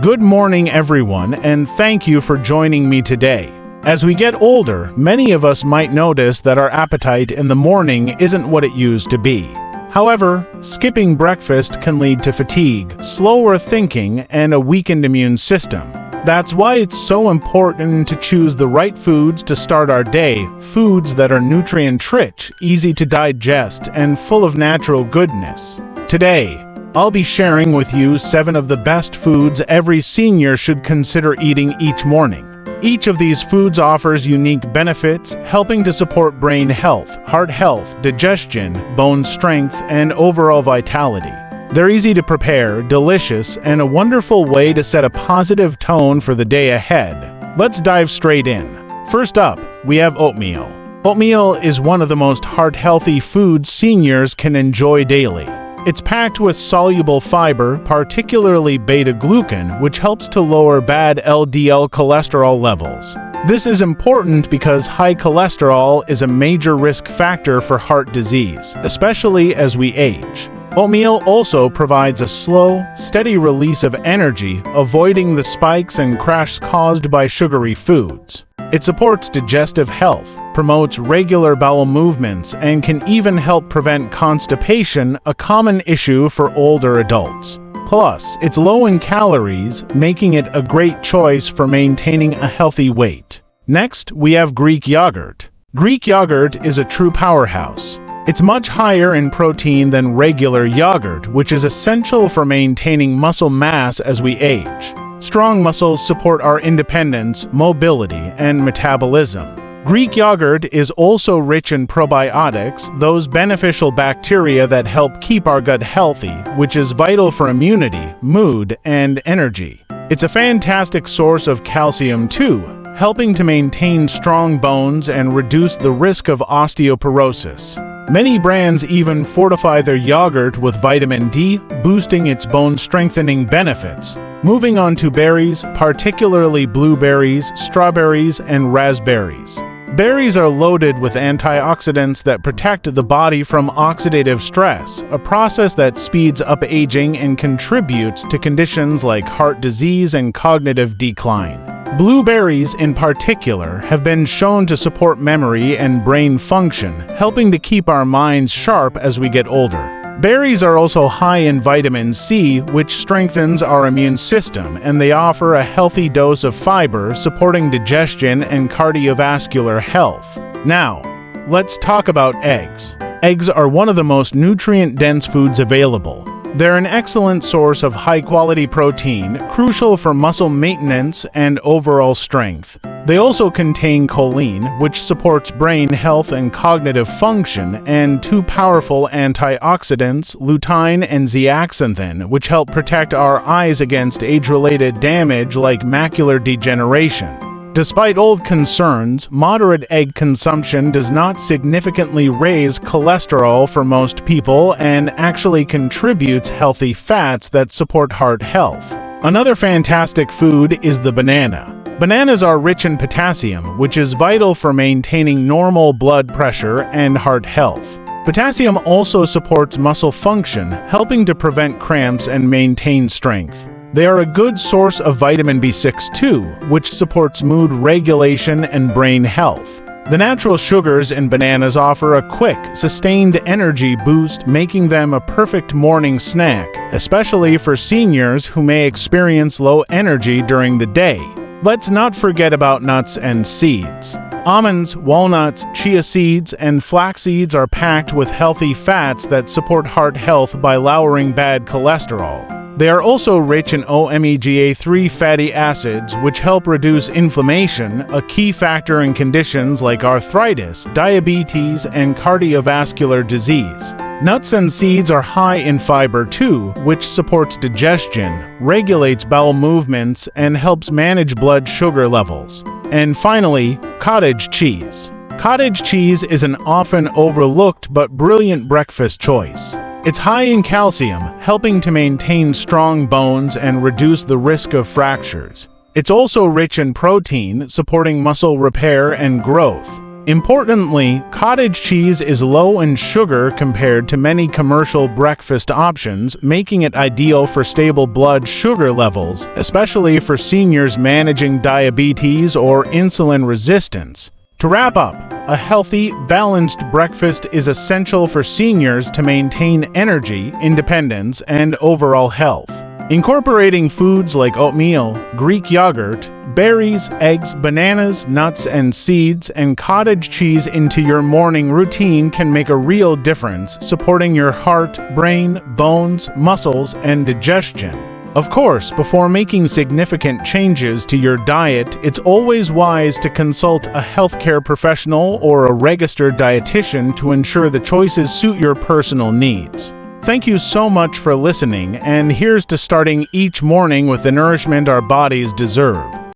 Good morning, everyone, and thank you for joining me today. As we get older, many of us might notice that our appetite in the morning isn't what it used to be. However, skipping breakfast can lead to fatigue, slower thinking, and a weakened immune system. That's why it's so important to choose the right foods to start our day, foods that are nutrient-rich, easy to digest, and full of natural goodness. Today, I'll be sharing with you 7 of the best foods every senior should consider eating each morning. Each of these foods offers unique benefits, helping to support brain health, heart health, digestion, bone strength, and overall vitality. They're easy to prepare, delicious, and a wonderful way to set a positive tone for the day ahead. Let's dive straight in. First up, we have oatmeal. Oatmeal is one of the most heart-healthy foods seniors can enjoy daily. It's packed with soluble fiber, particularly beta-glucan, which helps to lower bad LDL cholesterol levels. This is important because high cholesterol is a major risk factor for heart disease, especially as we age. Oatmeal also provides a slow, steady release of energy, avoiding the spikes and crash caused by sugary foods. It supports digestive health, promotes regular bowel movements, and can even help prevent constipation, a common issue for older adults. Plus, it's low in calories, making it a great choice for maintaining a healthy weight. Next, we have Greek yogurt. Greek yogurt is a true powerhouse. It's much higher in protein than regular yogurt, which is essential for maintaining muscle mass as we age. Strong muscles support our independence, mobility, and metabolism. Greek yogurt is also rich in probiotics, those beneficial bacteria that help keep our gut healthy, which is vital for immunity, mood, and energy. It's a fantastic source of calcium too, helping to maintain strong bones and reduce the risk of osteoporosis. Many brands even fortify their yogurt with vitamin D, boosting its bone-strengthening benefits. Moving on to berries, particularly blueberries, strawberries, and raspberries. Berries are loaded with antioxidants that protect the body from oxidative stress, a process that speeds up aging and contributes to conditions like heart disease and cognitive decline. Blueberries, in particular, have been shown to support memory and brain function, helping to keep our minds sharp as we get older. Berries are also high in vitamin C, which strengthens our immune system, and they offer a healthy dose of fiber, supporting digestion and cardiovascular health. Now, let's talk about eggs. Eggs are one of the most nutrient-dense foods available. They're an excellent source of high-quality protein, crucial for muscle maintenance and overall strength. They also contain choline, which supports brain health and cognitive function, and 2 powerful antioxidants, lutein and zeaxanthin, which help protect our eyes against age-related damage like macular degeneration. Despite old concerns, moderate egg consumption does not significantly raise cholesterol for most people and actually contributes healthy fats that support heart health. Another fantastic food is the banana. Bananas are rich in potassium, which is vital for maintaining normal blood pressure and heart health. Potassium also supports muscle function, helping to prevent cramps and maintain strength. They are a good source of vitamin B6 too, which supports mood regulation and brain health. The natural sugars in bananas offer a quick, sustained energy boost, making them a perfect morning snack, especially for seniors who may experience low energy during the day. Let's not forget about nuts and seeds. Almonds, walnuts, chia seeds, and flax seeds are packed with healthy fats that support heart health by lowering bad cholesterol. They are also rich in omega-3 fatty acids, which help reduce inflammation, a key factor in conditions like arthritis, diabetes, and cardiovascular disease. Nuts and seeds are high in fiber too, which supports digestion, regulates bowel movements, and helps manage blood sugar levels. And finally, cottage cheese. Cottage cheese is an often overlooked but brilliant breakfast choice. It's high in calcium, helping to maintain strong bones and reduce the risk of fractures. It's also rich in protein, supporting muscle repair and growth. Importantly, cottage cheese is low in sugar compared to many commercial breakfast options, making it ideal for stable blood sugar levels, especially for seniors managing diabetes or insulin resistance. To wrap up, a healthy, balanced breakfast is essential for seniors to maintain energy, independence, and overall health. Incorporating foods like oatmeal, Greek yogurt, berries, eggs, bananas, nuts and seeds, and cottage cheese into your morning routine can make a real difference, supporting your heart, brain, bones, muscles, and digestion. Of course, before making significant changes to your diet, it's always wise to consult a healthcare professional or a registered dietitian to ensure the choices suit your personal needs. Thank you so much for listening, and here's to starting each morning with the nourishment our bodies deserve.